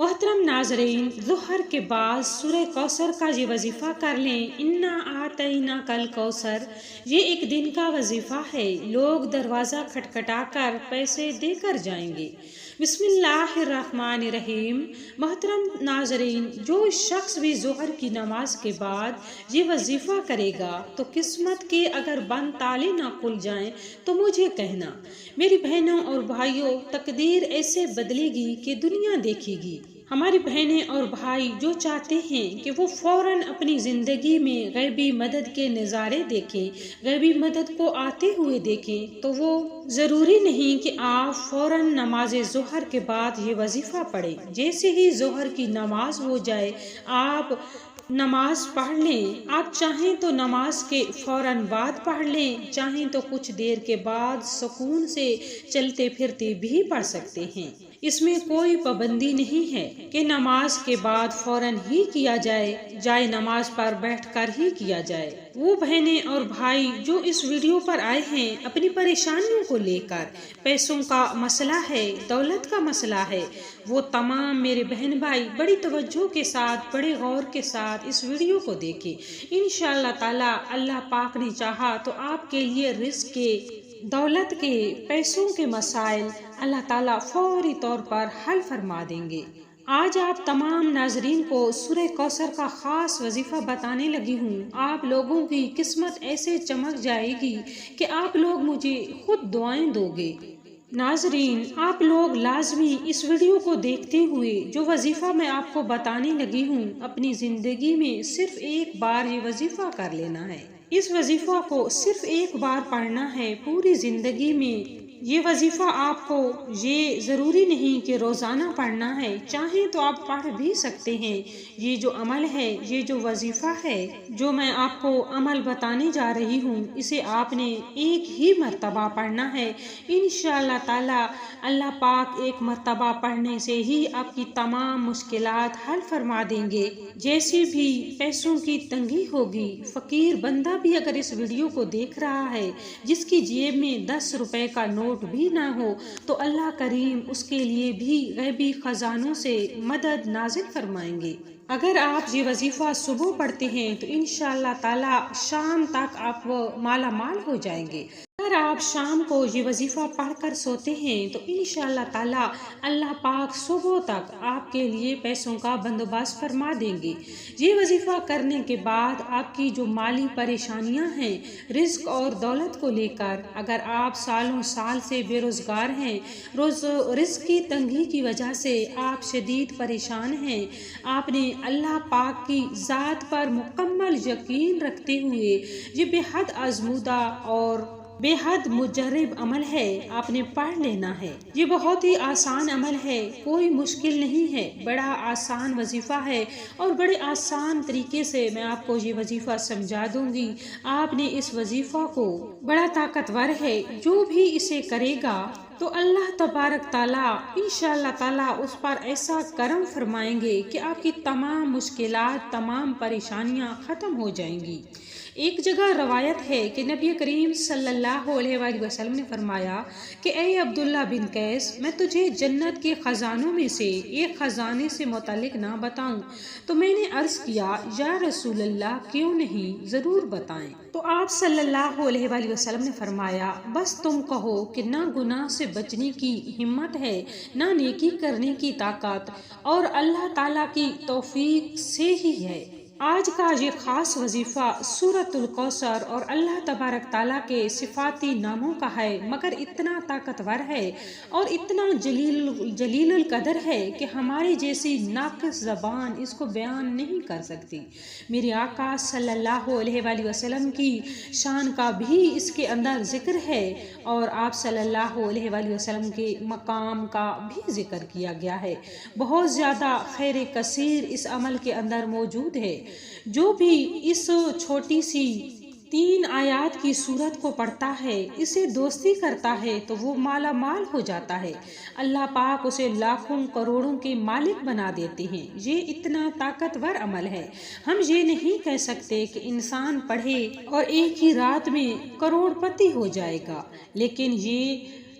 محترم ناظرین، ظہر کے بعد سورہ کوثر کا یہ وظیفہ کر لیں۔ انا آتینا کل کوثر، یہ ایک دن کا وظیفہ ہے۔ لوگ دروازہ کھٹکھٹا کر پیسے دے کر جائیں گے۔ بسم اللہ الرحمن الرحیم۔ محترم ناظرین، جو شخص بھی ظہر کی نماز کے بعد یہ وظیفہ کرے گا تو قسمت کے اگر بند تالے نہ کھل جائیں تو مجھے کہنا۔ میری بہنوں اور بھائیوں، تقدیر ایسے بدلے گی کہ دنیا دیکھے گی۔ ہماری بہنیں اور بھائی جو چاہتے ہیں کہ وہ فوراً اپنی زندگی میں غیبی مدد کے نظارے دیکھیں، غیبی مدد کو آتے ہوئے دیکھیں، تو وہ ضروری نہیں کہ آپ فوراً نماز ظہر کے بعد یہ وظیفہ پڑھیں۔ جیسے ہی ظہر کی نماز ہو جائے آپ نماز پڑھ لیں۔ آپ چاہیں تو نماز کے فوراً بعد پڑھ لیں، چاہیں تو کچھ دیر کے بعد سکون سے چلتے پھرتے بھی پڑھ سکتے ہیں۔ اس میں کوئی پابندی نہیں ہے کہ نماز کے بعد فوراً ہی کیا جائے نماز پر بیٹھ کر ہی کیا جائے۔ وہ بہنیں اور بھائی جو اس ویڈیو پر آئے ہیں اپنی پریشانیوں کو لے کر، پیسوں کا مسئلہ ہے، دولت کا مسئلہ ہے، وہ تمام میرے بہن بھائی بڑی توجہ کے ساتھ، بڑے غور کے ساتھ اس ویڈیو کو دیکھیں۔ انشاءاللہ تعالی اللہ پاک نے چاہا تو آپ کے لیے رزق کے، دولت کے، پیسوں کے مسائل اللہ تعالیٰ فوری طور پر حل فرما دیں گے۔ آج آپ تمام ناظرین کو سورہ کوثر کا خاص وظیفہ بتانے لگی ہوں۔ آپ لوگوں کی قسمت ایسے چمک جائے گی کہ آپ لوگ مجھے خود دعائیں دو گے۔ ناظرین، آپ لوگ لازمی اس ویڈیو کو دیکھتے ہوئے جو وظیفہ میں آپ کو بتانے لگی ہوں اپنی زندگی میں صرف ایک بار یہ وظیفہ کر لینا ہے۔ اس وظیفہ کو صرف ایک بار پڑھنا ہے پوری زندگی میں۔ یہ وظیفہ آپ کو یہ ضروری نہیں کہ روزانہ پڑھنا ہے، چاہیں تو آپ پڑھ بھی سکتے ہیں۔ یہ جو عمل ہے، یہ جو وظیفہ ہے، جو میں آپ کو عمل بتانے جا رہی ہوں، اسے آپ نے ایک ہی مرتبہ پڑھنا ہے۔ انشاءاللہ تعالی اللہ پاک ایک مرتبہ پڑھنے سے ہی آپ کی تمام مشکلات حل فرما دیں گے۔ جیسی بھی پیسوں کی تنگی ہوگی، فقیر بندہ بھی اگر اس ویڈیو کو دیکھ رہا ہے جس کی جیب میں 10 روپے کا نوٹ بھی نہ ہو، تو اللہ کریم اس کے لیے بھی غیبی خزانوں سے مدد نازل فرمائیں گے۔ اگر آپ یہ وظیفہ صبح پڑھتے ہیں تو انشاءاللہ تعالی شام تک آپ وہ مالا مال ہو جائیں گے۔ اگر آپ شام کو یہ وظیفہ پڑھ کر سوتے ہیں تو انشاءاللہ تعالی اللہ پاک صبح تک آپ کے لیے پیسوں کا بندوبست فرما دیں گے۔ یہ وظیفہ کرنے کے بعد آپ کی جو مالی پریشانیاں ہیں رزق اور دولت کو لے کر، اگر آپ سالوں سال سے بے روزگار ہیں، رزق کی تنگی کی وجہ سے آپ شدید پریشان ہیں، آپ نے اللہ پاک کی ذات پر مکمل یقین رکھتے ہوئے یہ بے حد آزمودہ اور بے حد مجرب عمل ہے، آپ نے پڑھ لینا ہے۔ یہ بہت ہی آسان عمل ہے، کوئی مشکل نہیں ہے، بڑا آسان وظیفہ ہے اور بڑے آسان طریقے سے میں آپ کو یہ وظیفہ سمجھا دوں گی۔ آپ نے اس وظیفہ کو، بڑا طاقتور ہے، جو بھی اسے کرے گا تو اللہ تبارک تعالیٰ انشاءاللہ تعالیٰ اس پر ایسا کرم فرمائیں گے کہ آپ کی تمام مشکلات، تمام پریشانیاں ختم ہو جائیں گی۔ ایک جگہ روایت ہے کہ نبی کریم صلی اللہ علیہ وآلہ وسلم نے فرمایا کہ اے عبداللہ بن قیس، میں تجھے جنت کے خزانوں میں سے ایک خزانے سے متعلق نہ بتاؤں؟ تو میں نے عرض کیا یا رسول اللہ کیوں نہیں، ضرور بتائیں۔ تو آپ صلی اللہ علیہ وآلہ وسلم نے فرمایا بس تم کہو کہ نہ گناہ سے بچنے کی ہمت ہے، نہ نیکی کرنے کی طاقت، اور اللہ تعالیٰ کی توفیق سے ہی ہے۔ آج کا یہ خاص وظیفہ سورۃ الکوثر اور اللہ تبارک تعالیٰ کے صفاتی ناموں کا ہے، مگر اتنا طاقتور ہے اور اتنا جلیل القدر ہے کہ ہماری جیسی ناقص زبان اس کو بیان نہیں کر سکتی۔ میرے آقا صلی اللہ علیہ وآلہ وسلم کی شان کا بھی اس کے اندر ذکر ہے اور آپ صلی اللہ علیہ وآلہ وسلم کے مقام کا بھی ذکر کیا گیا ہے۔ بہت زیادہ خیر کثیر اس عمل کے اندر موجود ہے۔ جو بھی اس چھوٹی سی 3 آیات کی سورت کو پڑھتا ہے، اسے دوستی کرتا ہے تو وہ مالا مال ہو جاتا ہے۔ اللہ پاک اسے لاکھوں کروڑوں کے مالک بنا دیتے ہیں۔ یہ اتنا طاقتور عمل ہے۔ ہم یہ نہیں کہہ سکتے کہ انسان پڑھے اور ایک ہی رات میں کروڑ پتی ہو جائے گا، لیکن یہ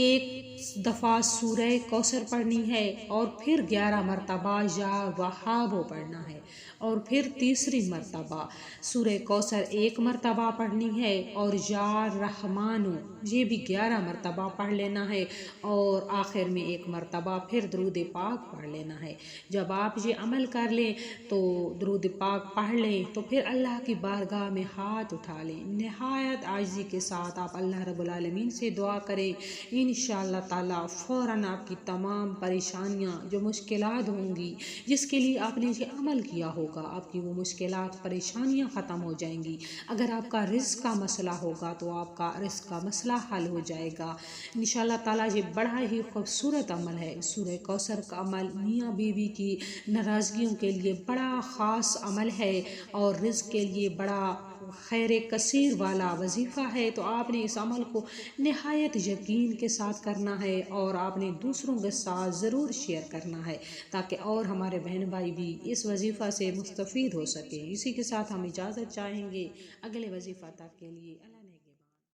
ایک دفعہ سورہ کوثر پڑھنی ہے اور پھر 11 مرتبہ یا وہابو پڑھنا ہے، اور پھر تیسری مرتبہ سورہ کوثر 1 مرتبہ پڑھنی ہے اور یا رحمانو یہ بھی 11 مرتبہ پڑھ لینا ہے، اور آخر میں 1 مرتبہ پھر درود پاک پڑھ لینا ہے۔ جب آپ یہ عمل کر لیں تو درود پاک پڑھ لیں تو پھر اللہ کی بارگاہ میں ہاتھ اٹھا لیں، نہایت عاجزی کے ساتھ آپ اللہ رب العالمین سے دعا کریں، انشاءاللہ تعالیٰ فوراً آپ کی تمام پریشانیاں جو مشکلات ہوں گی جس کے لیے آپ نے یہ عمل کیا ہوگا، آپ کی وہ مشکلات پریشانیاں ختم ہو جائیں گی۔ اگر آپ کا رزق کا مسئلہ ہوگا تو آپ کا رزق کا مسئلہ حل ہو جائے گا انشاءاللہ تعالیٰ۔ یہ بڑا ہی خوبصورت عمل ہے، سورہ کوثر کا عمل میاں بیوی کی ناراضگیوں کے لیے بڑا خاص عمل ہے اور رزق کے لیے بڑا خیر کثیر والا وظیفہ ہے۔ تو آپ نے اس عمل کو نہایت یقین کے ساتھ کرنا ہے اور آپ نے دوسروں کے ساتھ ضرور شیئر کرنا ہے تاکہ اور ہمارے بہن بھائی بھی اس وظیفہ سے مستفید ہو سکیں۔ اسی کے ساتھ ہم اجازت چاہیں گے اگلے وظیفہ تک کے لیے۔